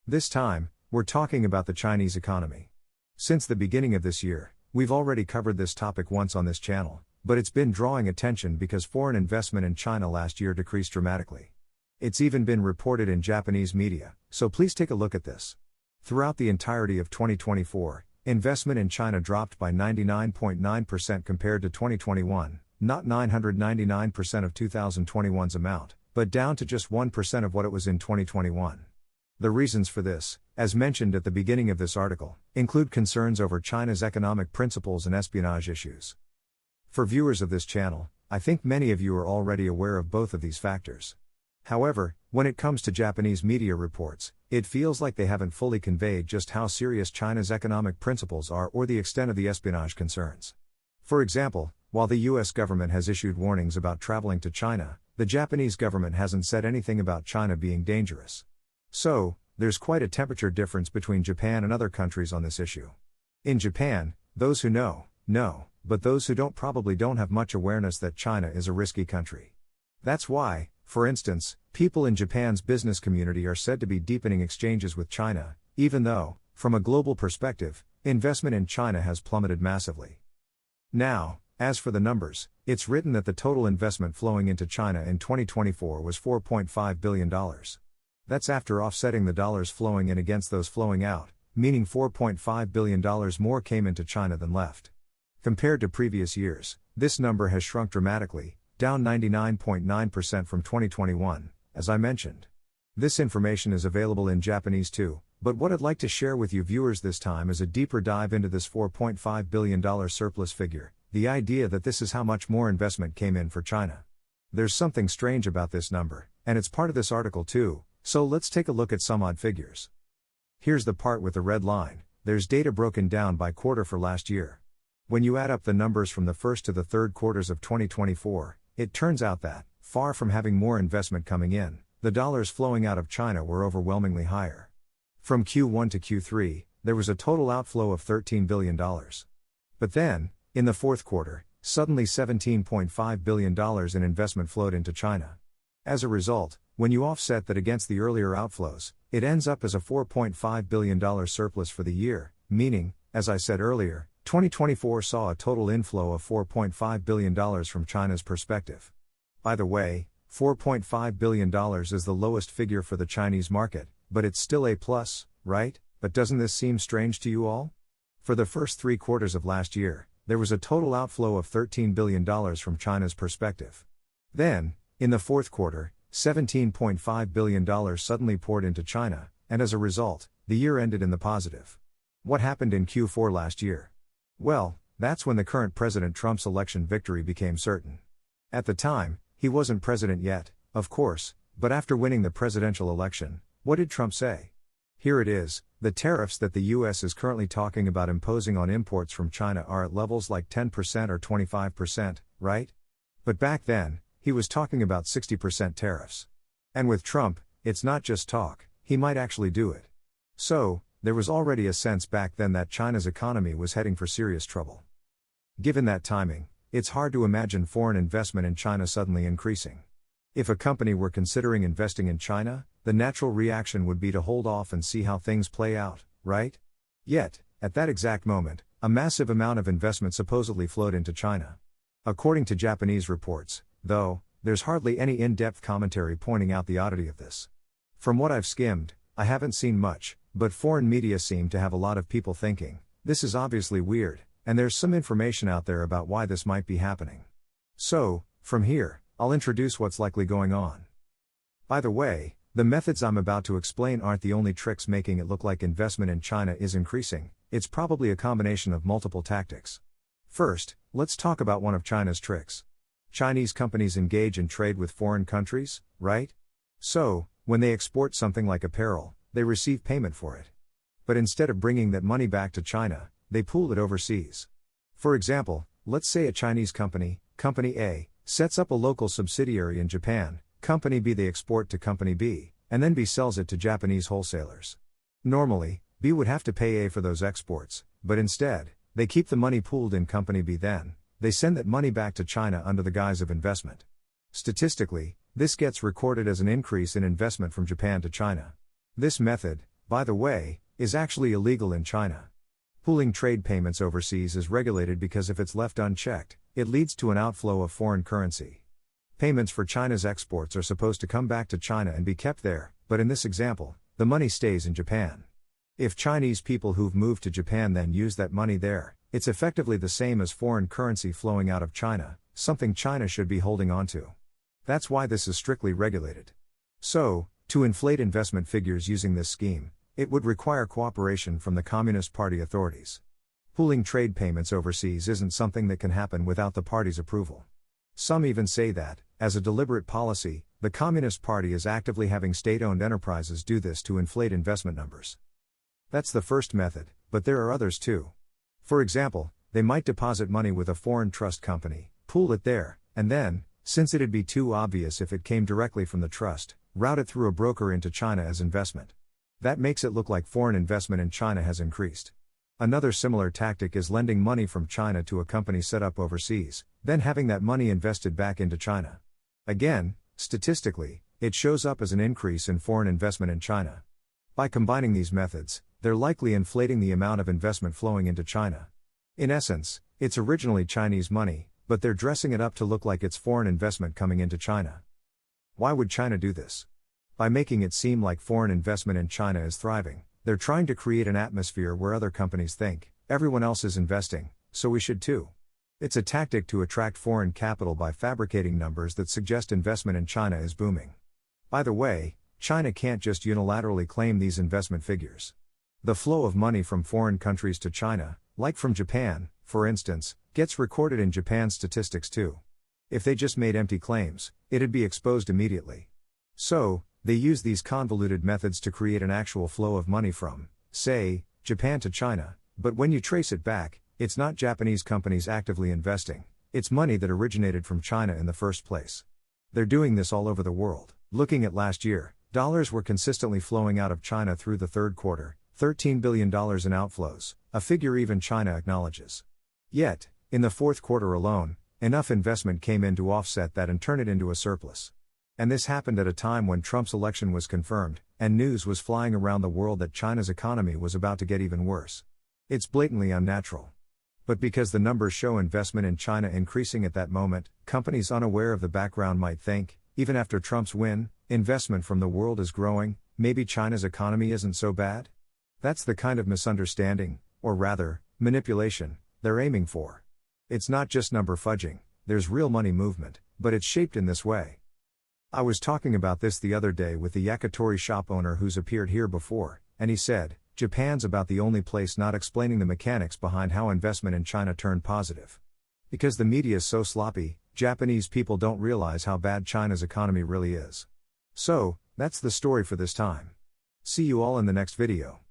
This time, we're talking about the Chinese economy. Since the beginning of this year, we've already covered this topic once on this channel, but it's been drawing attention because foreign investment in China last year decreased dramatically. It's even been reported in Japanese media, so please take a look at this. Throughout the entirety of 2024, investment in China dropped by 99.9% compared to 2021, not 999% of 2021's amount, but down to just 1% of what it was in 2021. The reasons for this, as mentioned at the beginning of this article, include concerns over China's economic principles and espionage issues. For viewers of this channel, I think many of you are already aware of both of these factors. However, when it comes to Japanese media reports, it feels like they haven't fully conveyed just how serious China's economic principles are or the extent of the espionage concerns. For example, while the U.S. government has issued warnings about traveling to China, the Japanese government hasn't said anything about China being dangerous. So, there's quite a temperature difference between Japan and other countries on this issue. In Japan, those who know, but those who don't probably don't have much awareness that China is a risky country. That's why, for instance, people in Japan's business community are said to be deepening exchanges with China, even though, from a global perspective, investment in China has plummeted massively. Now, as for the numbers, it's written that the total investment flowing into China in 2024 was $4.5 billion. That's after offsetting the dollars flowing in against those flowing out, meaning $4.5 billion more came into China than left. Compared to previous years, this number has shrunk dramatically, down 99.9% from 2021, as I mentioned. This information is available in Japanese too, but what I'd like to share with you viewers this time is a deeper dive into this $4.5 billion surplus figure, the idea that this is how much more investment came in for China. There's something strange about this number, and it's part of this article too, so let's take a look at some odd figures. Here's the part with the red line. There's data broken down by quarter for last year. When you add up the numbers from the first to the third quarters of 2024, it turns out that, far from having more investment coming in, the dollars flowing out of China were overwhelmingly higher. From Q1 to Q3, there was a total outflow of $13 billion. But then, in the fourth quarter, suddenly $17.5 billion in investment flowed into China. As a result, when you offset that against the earlier outflows, it ends up as a $4.5 billion surplus for the year, meaning, as I said earlier, 2024 saw a total inflow of $4.5 billion from China's perspective. By the way, $4.5 billion is the lowest figure for the Chinese market, but it's still a plus, right? But doesn't this seem strange to you all? For the first 3 quarters of last year, there was a total outflow of $13 billion from China's perspective. Then, in the fourth quarter, $17.5 billion suddenly poured into China, and as a result, the year ended in the positive. What happened in Q4 last year? Well, that's when the current President Trump's election victory became certain. At the time, he wasn't president yet, of course, but after winning the presidential election, what did Trump say? Here it is: the tariffs that the U.S. is currently talking about imposing on imports from China are at levels like 10% or 25%, right? But back then, he was talking about 60% tariffs. And with Trump, it's not just talk, he might actually do it. So, there was already a sense back then that China's economy was heading for serious trouble. Given that timing, it's hard to imagine foreign investment in China suddenly increasing. If a company were considering investing in China, the natural reaction would be to hold off and see how things play out, right? Yet, at that exact moment, a massive amount of investment supposedly flowed into China. According to Japanese reports, though, there's hardly any in-depth commentary pointing out the oddity of this. From what I've skimmed, I haven't seen much, but foreign media seem to have a lot of people thinking, this is obviously weird, and there's some information out there about why this might be happening. So, from here, I'll introduce what's likely going on. By the way, the methods I'm about to explain aren't the only tricks making it look like investment in China is increasing, it's probably a combination of multiple tactics. First, let's talk about one of China's tricks. Chinese companies engage in trade with foreign countries, right? So, when they export something like apparel, they receive payment for it. But instead of bringing that money back to China, they pool it overseas. For example, let's say a Chinese company, Company A, sets up a local subsidiary in Japan, Company B they export to Company B, and then B sells it to Japanese wholesalers. Normally, B would have to pay A for those exports, but instead, they keep the money pooled in Company B then, they send that money back to China under the guise of investment. Statistically, this gets recorded as an increase in investment from Japan to China. This method, by the way, is actually illegal in China. Pooling trade payments overseas is regulated because if it's left unchecked, it leads to an outflow of foreign currency. Payments for China's exports are supposed to come back to China and be kept there, but in this example, the money stays in Japan. If Chinese people who've moved to Japan then use that money there, it's effectively the same as foreign currency flowing out of China, something China should be holding on to. That's why this is strictly regulated. So, to inflate investment figures using this scheme, it would require cooperation from the Communist Party authorities. Pooling trade payments overseas isn't something that can happen without the party's approval. Some even say that, as a deliberate policy, the Communist Party is actively having state-owned enterprises do this to inflate investment numbers. That's the first method, but there are others too. For example, they might deposit money with a foreign trust company, pool it there, and then, since it'd be too obvious if it came directly from the trust, route it through a broker into China as investment. That makes it look like foreign investment in China has increased. Another similar tactic is lending money from China to a company set up overseas, then having that money invested back into China. Again, statistically, it shows up as an increase in foreign investment in China. By combining these methods, they're likely inflating the amount of investment flowing into China. In essence, it's originally Chinese money, but they're dressing it up to look like it's foreign investment coming into China. Why would China do this? By making it seem like foreign investment in China is thriving, they're trying to create an atmosphere where other companies think, everyone else is investing, so we should too. It's a tactic to attract foreign capital by fabricating numbers that suggest investment in China is booming. By the way, China can't just unilaterally claim these investment figures. The flow of money from foreign countries to China, like from Japan, for instance, gets recorded in Japan's statistics too. If they just made empty claims, it'd be exposed immediately. So, they use these convoluted methods to create an actual flow of money from, say, Japan to China, but when you trace it back, it's not Japanese companies actively investing, it's money that originated from China in the first place. They're doing this all over the world. Looking at last year, dollars were consistently flowing out of China through the third quarter, $13 billion in outflows, a figure even China acknowledges. Yet, in the fourth quarter alone, enough investment came in to offset that and turn it into a surplus. And this happened at a time when Trump's election was confirmed, and news was flying around the world that China's economy was about to get even worse. It's blatantly unnatural. But because the numbers show investment in China increasing at that moment, companies unaware of the background might think, even after Trump's win, investment from the world is growing, maybe China's economy isn't so bad? That's the kind of misunderstanding, or rather, manipulation, they're aiming for. It's not just number fudging, there's real money movement, but it's shaped in this way. I was talking about this the other day with the yakitori shop owner who's appeared here before, and he said, Japan's about the only place not explaining the mechanics behind how investment in China turned positive. Because the media's so sloppy, Japanese people don't realize how bad China's economy really is. So, that's the story for this time. See you all in the next video.